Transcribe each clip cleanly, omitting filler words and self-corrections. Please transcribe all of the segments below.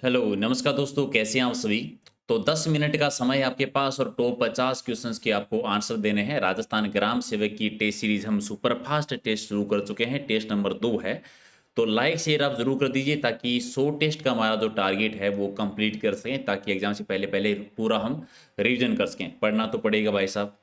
Hello नमस्कार दोस्तों, कैसे हैं आप सभी। तो 10 मिनट का समय है आपके पास और टॉप 50 क्वेश्चंस के आपको आंसर देने हैं। राजस्थान ग्राम सेवक की टेस्ट सीरीज हम सुपर फास्ट टेस्ट शुरू कर चुके हैं। टेस्ट नंबर 2 है। तो लाइक शेयर आप जरूर कर दीजिए ताकि 100 टेस्ट का हमारा जो टारगेट है वो कंप्लीट कर सकें, ताकि एग्जाम से पहले पहले पूरा हम रिवीजन कर सकें। पढ़ना तो पड़ेगा भाई साहब,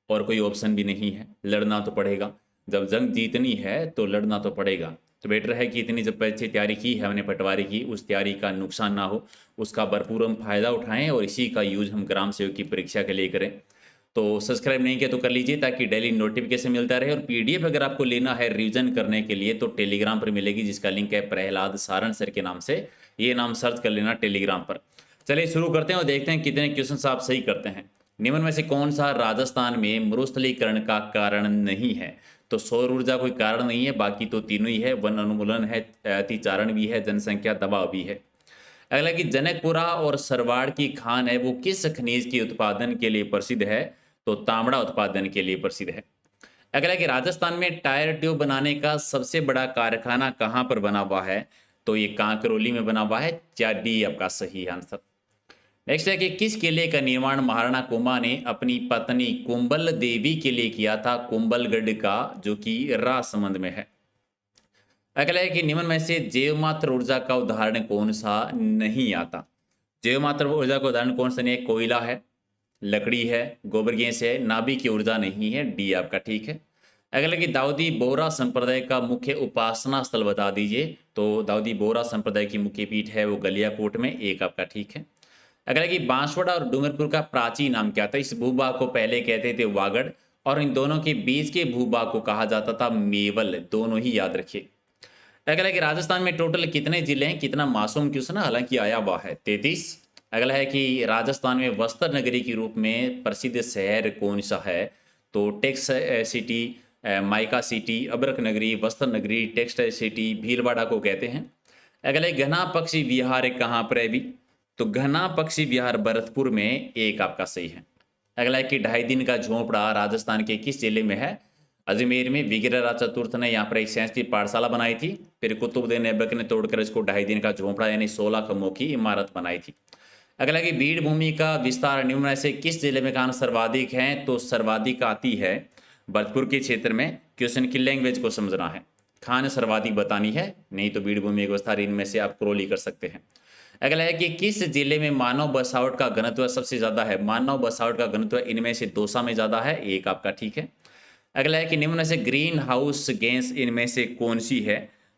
और कोई ऑप्शन भी नहीं है। लड़ना तो पड़ेगा। जब जंग जीतनी है तो लड़ना तो पड़ेगा। तो बेटर है कि इतनी जब अच्छी तैयारी की है हमने पटवारी की, उस तैयारी का नुकसान ना हो, उसका भरपूर हम फायदा उठाएं और इसी का यूज हम ग्राम सेवक की परीक्षा के लिए करें। तो सब्सक्राइब नहीं किया तो कर लीजिए ताकि डेली नोटिफिकेशन मिलता रहे। और पीडीएफ अगर आपको लेना है रिवीजन करने के लिए तो टेलीग्राम पर मिलेगी, जिसका लिंक है प्रहलाद सारण सर के नाम से। ये नाम सर्च कर लेना टेलीग्राम पर। चलिए शुरू करते हैं और देखते हैं कितने क्वेश्चन आप सही करते हैं। निम्न में से कौन सा राजस्थान में मरुस्थलीकरण का कारण नहीं है। तो सौर ऊर्जा कोई कारण नहीं है, बाकी तो तीनों ही है। वन उन्मूलन है, अतिचारण भी है, जनसंख्या दबाव भी है। अगला कि जनकपुरा और सरवाड़ की खान है वो किस खनिज के उत्पादन के लिए प्रसिद्ध है। तो तांबड़ा उत्पादन के लिए प्रसिद्ध है। अगला कि राजस्थान में टायर ट्यूब बनाने का सबसे बड़ा कारखाना कहाँ पर बना हुआ है। तो ये कांकरोली में बना हुआ है। क्या डी आपका सही आंसर। नेक्स्ट है कि किस किले का निर्माण महाराणा कुंभा ने अपनी पत्नी कुंभल देवी के लिए किया था। कुंभलगढ़ का, जो कि राजसमंद में है। अगला है कि निम्न में से जैवमात्र ऊर्जा का उदाहरण कौन सा नहीं आता। जैवमात्र ऊर्जा का उदाहरण कौन सा नहीं है। कोयला है, लकड़ी है, गोबर गैस है, नाभिक की ऊर्जा नहीं है। डी आपका ठीक है। अगला कि दाऊदी बोहरा संप्रदाय का मुख्य उपासना स्थल बता दीजिए। तो दाऊदी बोहरा संप्रदाय की मुख्य पीठ है वो गलियाकोट में। एक आपका ठीक है। अगला कि बांसवाड़ा और डूंगरपुर का प्राचीन नाम क्या था। इस भूभाग को पहले कहते थे वागड़, और इन दोनों के बीच के भूभाग को कहा जाता था मेवल। दोनों ही याद रखिए। अगला है कि राजस्थान में टोटल कितने जिले हैं। कितना मासूम क्वेश्चन है, हालांकि आया हुआ है 33। अगला है कि राजस्थान में वस्त्र नगरी के रूप में प्रसिद्ध शहर कौन सा है। तो टेक्स सिटी, माइका सिटी, अबरक नगरी, वस्त्र नगरी, टेक्सटाइल सिटी, भीलवाड़ा को कहते हैं। अगला है घना पक्षी विहार कहाँ पर है भी। तो घना पक्षी विहार भरतपुर में। एक आपका सही है। अगला है कि 2.5 दिन का झोंपड़ा राजस्थान के किस जिले में है। अजमेर में। विग्रहराज चतुर्थ ने यहाँ पर एक साइंस की पाठशाला बनाई थी। फिर कुतुबुद्दीन ऐबक ने तोड़कर इसको 2.5 दिन का झोंपड़ा यानी 16 खम्भों की इमारत बनाई थी। अगला कि भीड़ भूमि का विस्तार निम्न में से किस जिले में कहाँ सर्वाधिक है। तो सर्वाधिक आती है भरतपुर के क्षेत्र में। क्वेश्चन की लैंग्वेज को समझना है, खान सर्वाधिक बतानी है, नहीं तो भीड़ भूमि का विस्तार इनमें से आप क्रोली कर सकते हैं। अगला है कि किस जिले में मानव बसावट का घनत्व सबसे ज्यादा है। मानव बसावट का घनत्व इनमें से दौसा में ज्यादा है। एक आपका ठीक है। अगला है कि निम्न में से ग्रीन हाउस गैस इनमें से कौन सी है।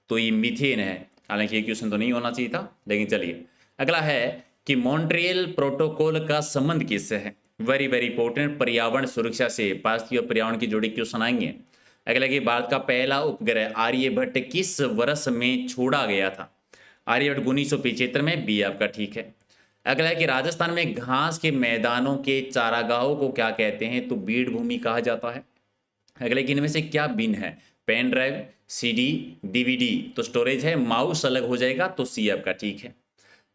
तो ये मीथेन है। हालांकि ये क्वेश्चन तो नहीं होना चाहिए था, लेकिन चलिए। अगला है कि मॉन्ट्रियल प्रोटोकॉल का संबंध किससे है। वेरी वेरी इंपॉर्टेंट, पर्यावरण सुरक्षा से। पारिस्थितिकी और पर्यावरण की जोड़ी क्वेश्चन आएंगे। अगला कि भारत का पहला उपग्रह आर्यभट्ट किस वर्ष में छोड़ा गया था। आर्यभट्ट 1975 में। बी आपका ठीक है। अगला है कि राजस्थान में घास के मैदानों के चारागाहों को क्या कहते हैं। तो बीड़ भूमि कहा जाता है। अगले कि इनमें से क्या बिन है। Pen drive, CD, DVD. तो स्टोरेज है, माउस अलग हो जाएगा। तो सी आपका ठीक है।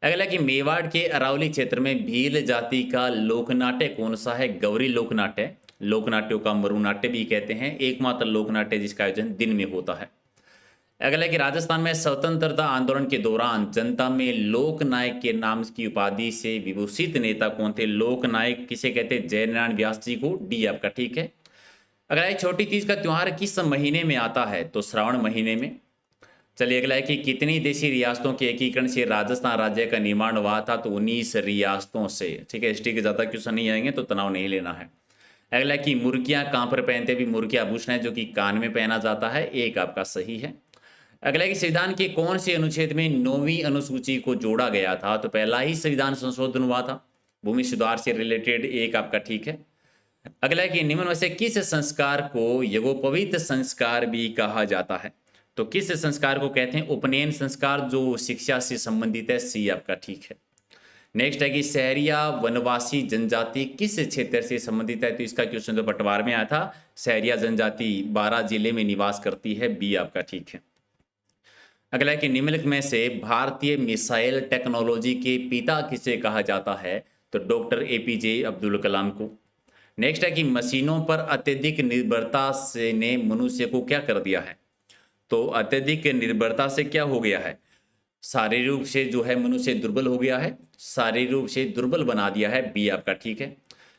अगला कि मेवाड़ के अरावली क्षेत्र में भील जाति का लोकनाट्य कौन सा है। गौरी लोकनाट्य। लोकनाट्यों का मरुनाट्य भी कहते हैं। एकमात्र लोकनाट्य जिसका आयोजन दिन में होता है। अगला कि राजस्थान में स्वतंत्रता आंदोलन के दौरान जनता में लोक नायक के नाम की उपाधि से विभूषित नेता कौन थे। लोक नायक किसे कहते हैं। जयनारायण व्यास जी को। डी आपका ठीक है। अगला एक छोटी तीज का त्योहार किस महीने में आता है। तो श्रावण महीने में। चलिए अगला है कि कितनी देशी रियासतों के एकीकरण से राजस्थान राज्य का निर्माण हुआ था। तो 19 रियासतों से। ठीक है, हिस्ट्री के ज़्यादा क्वेश्चन नहीं आएंगे तो तनाव नहीं लेना है। अगला कि मुर्गियाँ कहाँ पर पहनते भी। मुर्गिया आभूषण है जो कि कान में पहना जाता है। एक आपका सही है। अगला कि संविधान के कौन से अनुच्छेद में 9वीं अनुसूची को जोड़ा गया था। तो पहला ही संविधान संशोधन हुआ था, भूमि सुधार से रिलेटेड। एक आपका ठीक है। अगला है कि निम्न में से किस संस्कार को यज्ञोपवीत संस्कार भी कहा जाता है। तो किस संस्कार को कहते हैं। उपनयन संस्कार, जो शिक्षा से संबंधित है। सी आपका ठीक है। नेक्स्ट है कि सहरिया वनवासी जनजाति किस क्षेत्र से संबंधित है। तो इसका क्वेश्चन तो पटवार में आया था। सहरिया जनजाति 12 जिले में निवास करती है। बी आपका ठीक है। अगला है कि निम्नलिखित में से भारतीय मिसाइल टेक्नोलॉजी के पिता किसे कहा जाता है। तो डॉक्टर एपीजे अब्दुल कलाम को। नेक्स्ट है कि मशीनों पर अत्यधिक निर्भरता से ने मनुष्य को क्या कर दिया है। तो अत्यधिक निर्भरता से क्या हो गया है। शारीरिक रूप से जो है मनुष्य दुर्बल हो गया है, शारीरिक रूप से दुर्बल बना दिया है, बी आपका ठीक है।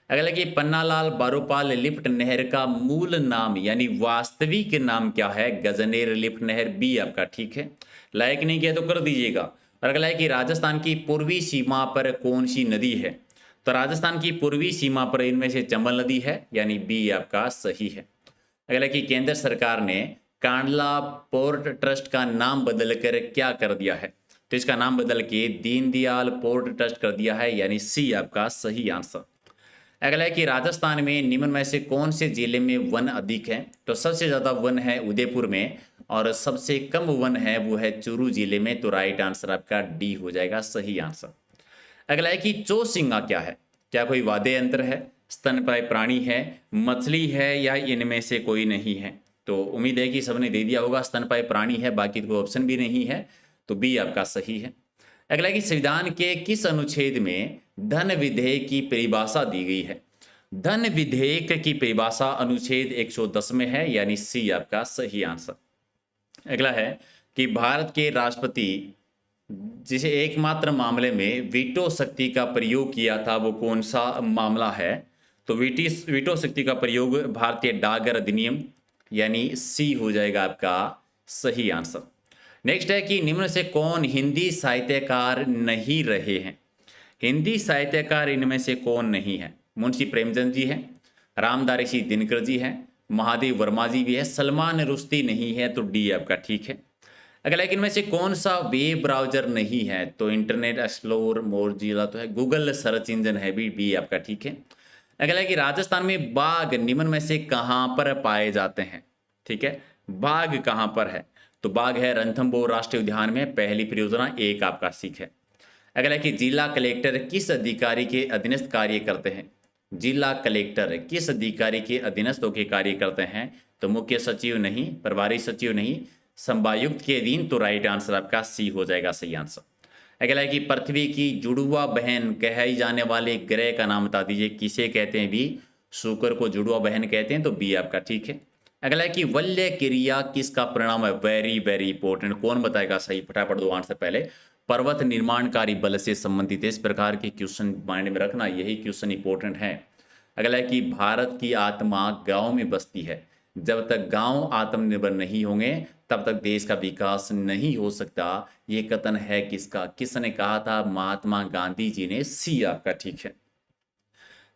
अगला कि पन्नालाल बारोपाल लिफ्ट नहर का मूल नाम यानी वास्तविक नाम क्या है? गजनेर लिफ्ट नहर, बी आपका ठीक है। लायक नहीं किया तो कर दीजिएगा। और अगला है कि राजस्थान की पूर्वी सीमा पर कौन सी नदी है? तो राजस्थान की पूर्वी सीमा पर इनमें से चंबल नदी है, यानी बी आपका सही है। अगला कि केंद्र सरकार ने कांडला पोर्ट ट्रस्ट का नाम बदलकर क्या कर दिया है? तो इसका नाम बदल के दीनदयाल पोर्ट ट्रस्ट कर दिया है, यानी सी आपका सही आंसर। अगला है कि राजस्थान में निम्न में से कौन से जिले में वन अधिक है? तो सबसे ज़्यादा वन है उदयपुर में, और सबसे कम वन है वो है चूरू जिले में। तो राइट आंसर आपका डी हो जाएगा सही आंसर। अगला है कि चौसिंगा क्या है? क्या कोई वाद्य यंत्र है, स्तनपायी प्राणी है, मछली है, या इनमें से कोई नहीं है? तो उम्मीद है कि सबने दे दिया होगा, स्तनपायी प्राणी है, बाकी कोई ऑप्शन भी नहीं है, तो बी आपका सही है। अगला है कि संविधान के किस अनुच्छेद में धन विधेयक की परिभाषा दी गई है? धन विधेयक की परिभाषा अनुच्छेद 110 में है, यानी सी आपका सही आंसर। अगला है कि भारत के राष्ट्रपति जिसे एकमात्र मामले में वीटो शक्ति का प्रयोग किया था, वो कौन सा मामला है? तो वीटो शक्ति का प्रयोग भारतीय डाक अधिनियम, यानी सी हो जाएगा आपका सही आंसर। नेक्स्ट है कि निम्न से कौन हिंदी साहित्यकार नहीं रहे हैं? हिंदी साहित्यकार इनमें से कौन नहीं है? मुंशी प्रेमचंद जी हैं, रामधारी दिनकर जी हैं, महादेव वर्मा जी भी है, सलमान रुश्दी नहीं है, तो डी आपका ठीक है। अगला है कि इनमें से कौन सा वेब ब्राउजर नहीं है? तो इंटरनेट एक्सप्लोर, मोजिला तो है, गूगल सर्च इंजन है भी, बी आपका ठीक है। अगला है कि राजस्थान में बाघ निम्न में से कहाँ पर पाए जाते हैं? ठीक है, बाघ कहाँ पर है? तो बाघ है रणथंभौर राष्ट्रीय उद्यान में, पहली परियोजना, एक आपका सीख है। अगला है कि जिला कलेक्टर किस अधिकारी के अधीनस्थ कार्य करते हैं? जिला कलेक्टर किस अधिकारी के अधीनस्थ होकर कार्य करते हैं? तो मुख्य सचिव नहीं, प्रभारी सचिव नहीं, संभायुक्त के अधीन। तो राइट आंसर आपका सी हो जाएगा सही आंसर। अगला है कि पृथ्वी की जुड़वा बहन कही जाने वाले ग्रह का नाम बता दीजिए, किसे कहते हैं? भी शुक्र को जुड़वा बहन कहते हैं, तो बी आपका ठीक है। अगला है कि वल्य क्रिया किसका परिणाम है? वेरी वेरी इंपॉर्टेंट, कौन बताएगा सही? फटाफट दो आंसर पहले। पर्वत निर्माणकारी बल से संबंधित है। इस प्रकार के क्वेश्चन माइंड में रखना, यही क्वेश्चन इंपॉर्टेंट है। अगला है कि भारत की आत्मा गांव में बसती है। जब तक गांव आत्मनिर्भर नहीं होंगे तब तक देश का विकास नहीं हो सकता। ये कथन है किसका? किसने कहा था? महात्मा गांधी जी ने। सी आपका ठीक है।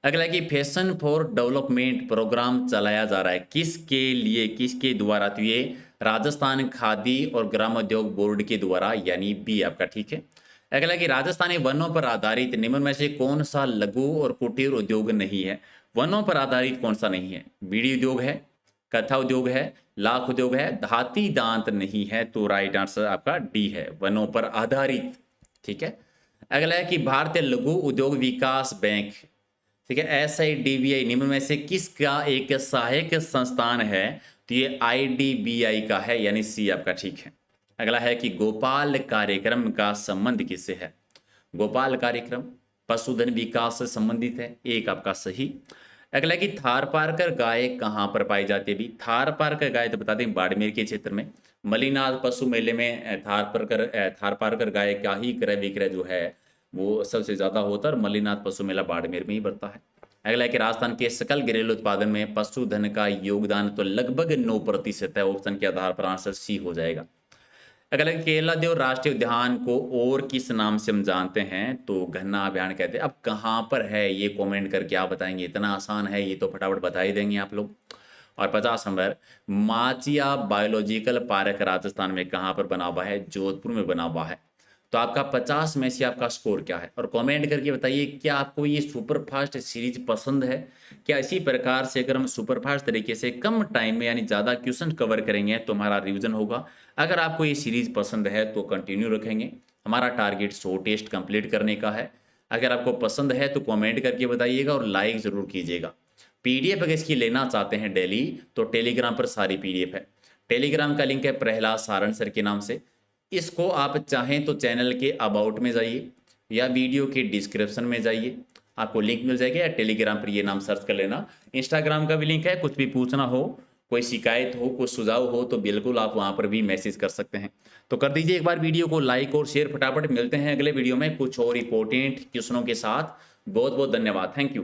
अगला कि फैशन फॉर डेवलपमेंट प्रोग्राम चलाया जा रहा है, किसके लिए, किसके द्वारा? तो ये राजस्थान खादी और ग्रामोद्योग बोर्ड के द्वारा, यानी बी आपका ठीक है। अगला कि राजस्थानी वनों पर आधारित निम्न में से कौन सा लघु और कुटीर उद्योग नहीं है? वनों पर आधारित कौन सा नहीं है? बीड़ी उद्योग है, कथा उद्योग है, लाख उद्योग है, धाती दांत नहीं है। तो राइट आंसर आपका डी है, वनों पर आधारित। ठीक है। अगला है कि भारतीय लघु उद्योग विकास बैंक, ठीक है, SIDBI निम्न में से किसका एक सहायक संस्थान है? तो ये IDBI का है, यानी सी आपका ठीक है। अगला है कि गोपाल कार्यक्रम का संबंध किससे है? गोपाल कार्यक्रम पशुधन विकास से संबंधित है, एक आपका सही। अगला है कि थारपारकर गाय कहाँ पर पाई जाती है? भी थारपारकर गाय तो बता दें बाड़मेर के क्षेत्र में, मलिनाथ पशु मेले में थारपारकर गाय का ही क्रय विक्रय जो है वो सबसे ज्यादा होता है, और मलिनाथ पशु मेला बाड़मेर में ही बढ़ता है। अगला है कि राजस्थान के सकल घरेलू उत्पादन में पशुधन का योगदान तो लगभग 9% है। ऑप्शन के आधार पर आंसर सी हो जाएगा। अगला केला देव राष्ट्रीय उद्यान को और किस नाम से हम जानते हैं? तो घन्ना अभ्यारण्य कहते हैं। अब कहाँ पर है ये कमेंट करके आप बताएंगे, इतना आसान है ये तो फटाफट बता ही देंगे आप लोग। और 50 number, Machia biological park Rajasthan में कहाँ पर बना हुआ है? जोधपुर में बना हुआ है। तो आपका 50 में से आपका स्कोर क्या है? और कमेंट करके बताइए, क्या आपको ये सुपर फास्ट सीरीज पसंद है? क्या इसी प्रकार से अगर हम सुपर फास्ट तरीके से कम टाइम में यानी ज़्यादा क्वेश्चन कवर करेंगे तो हमारा रिवीजन होगा? अगर आपको ये सीरीज पसंद है तो कंटिन्यू रखेंगे। हमारा टारगेट 100 टेस्ट कंप्लीट करने का है। अगर आपको पसंद है तो कमेंट करके बताइएगा और लाइक ज़रूर कीजिएगा। PDF अगर इसकी लेना चाहते हैं डेली, तो टेलीग्राम पर सारी PDF है। टेलीग्राम का लिंक है प्रहलाद सारण सर के नाम से। इसको आप चाहें तो चैनल के अबाउट में जाइए या वीडियो के डिस्क्रिप्शन में जाइए, आपको लिंक मिल जाएगा, या टेलीग्राम पर ये नाम सर्च कर लेना। इंस्टाग्राम का भी लिंक है, कुछ भी पूछना हो कोई शिकायत हो, कुछ सुझाव हो तो बिल्कुल आप वहाँ पर भी मैसेज कर सकते हैं। तो कर दीजिए एक बार वीडियो को लाइक और शेयर फटाफट। मिलते हैं अगले वीडियो में कुछ और इम्पोर्टेंट क्वेश्चनों के साथ। बहुत-बहुत धन्यवाद। Thank you.